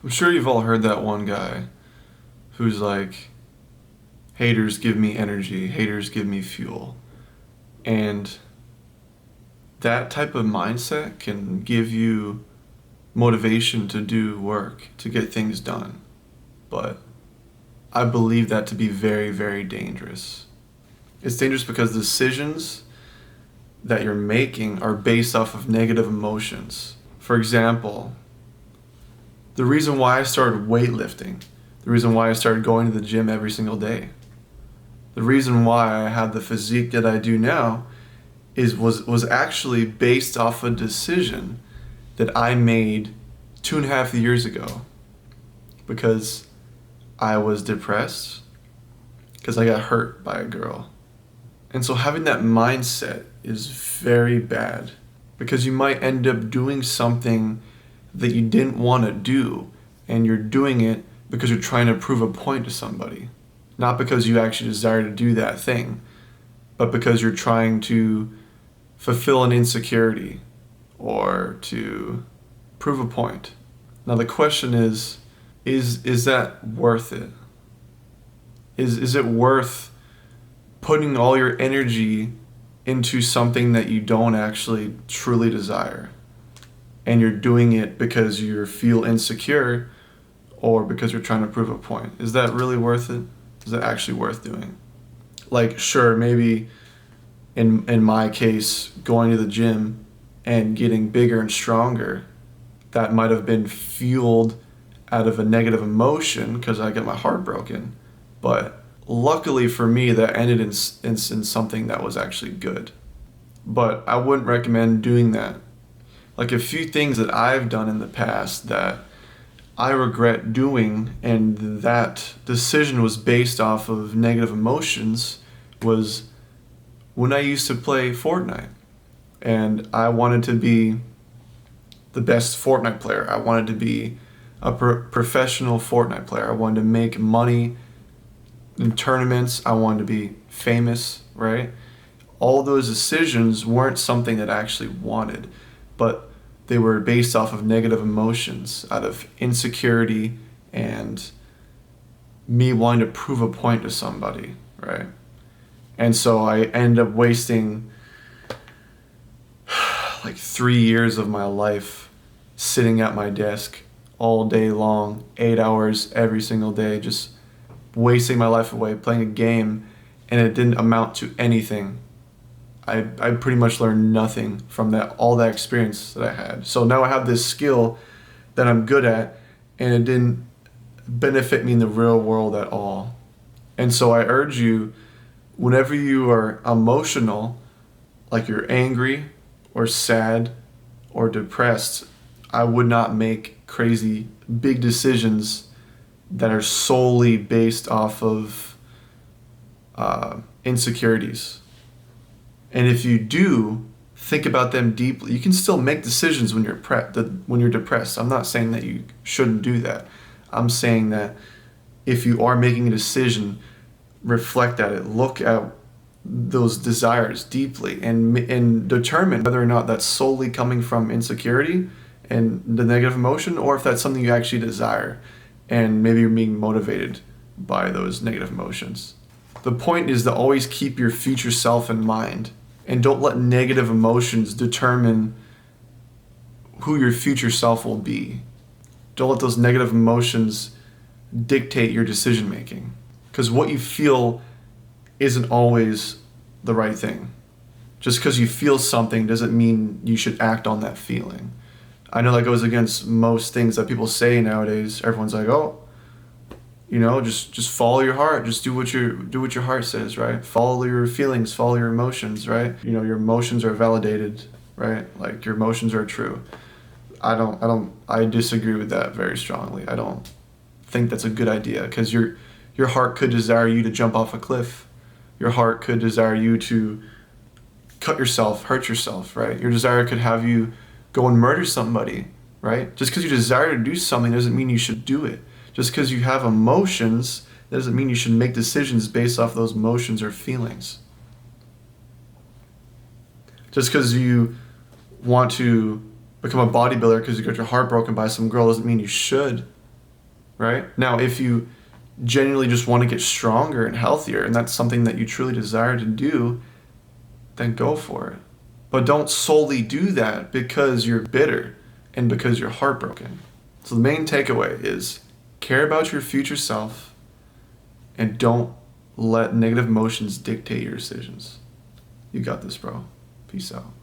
I'm sure you've all heard that one guy who's like, haters give me energy, haters give me fuel. And that type of mindset can give you motivation to do work, to get things done. But I believe that to be very, very dangerous. It's dangerous because the decisions that you're making are based off of negative emotions. For example, the reason why I started weightlifting, the reason why I started going to the gym every single day, the reason why I have the physique that I do now was actually based off a decision that I made 2.5 years ago because I was depressed because I got hurt by a girl. And so having that mindset is very bad because you might end up doing something that you didn't want to do, and you're doing it because you're trying to prove a point to somebody. Not because you actually desire to do that thing, but because you're trying to fulfill an insecurity or to prove a point. Now the question is that worth it? Is it worth putting all your energy into something that you don't actually truly desire? And you're doing it because you feel insecure or because you're trying to prove a point. Is that really worth it? Is that actually worth doing? Like, sure, maybe in my case, going to the gym and getting bigger and stronger, that might have been fueled out of a negative emotion because I got my heart broken. But luckily for me, that ended in something that was actually good. But I wouldn't recommend doing that. Like a few things that I've done in the past that I regret doing, and that decision was based off of negative emotions, was when I used to play Fortnite. And I wanted to be the best Fortnite player. I wanted to be a professional Fortnite player. I wanted to make money in tournaments. I wanted to be famous, right? All those decisions weren't something that I actually wanted, but they were based off of negative emotions, out of insecurity and me wanting to prove a point to somebody, right? And so I ended up wasting like 3 years of my life sitting at my desk all day long, 8 hours every single day, just wasting my life away playing a game, and it didn't amount to anything. I pretty much learned nothing from that, all that experience that I had. So now I have this skill that I'm good at, and it didn't benefit me in the real world at all. And so I urge you, whenever you are emotional, like you're angry or sad or depressed, I would not make crazy big decisions that are solely based off of insecurities. And if you do, think about them deeply. You can still make decisions when you're depressed. I'm not saying that you shouldn't do that. I'm saying that if you are making a decision, reflect at it, look at those desires deeply, and determine whether or not that's solely coming from insecurity and the negative emotion, or if that's something you actually desire, and maybe you're being motivated by those negative emotions. The point is to always keep your future self in mind, and don't let negative emotions determine who your future self will be. Don't let those negative emotions dictate your decision making, because what you feel isn't always the right thing. Just because you feel something doesn't mean you should act on that feeling. I know that goes against most things that people say nowadays. Everyone's like, oh, just follow your heart. Just do what your heart says, right? Follow your feelings, follow your emotions, right? Your emotions are validated, right? Like your emotions are true. I disagree with that very strongly. I don't think that's a good idea, because your heart could desire you to jump off a cliff. Your heart could desire you to cut yourself, hurt yourself, right? Your desire could have you go and murder somebody, right? Just because you desire to do something doesn't mean you should do it. Just because you have emotions doesn't mean you should make decisions based off those emotions or feelings. Just because you want to become a bodybuilder because you got your heart broken by some girl doesn't mean you should. right? Now, if you genuinely just want to get stronger and healthier, and that's something that you truly desire to do, then go for it. But don't solely do that because you're bitter and because you're heartbroken. So the main takeaway is care about your future self and don't let negative emotions dictate your decisions. You got this, bro. Peace out.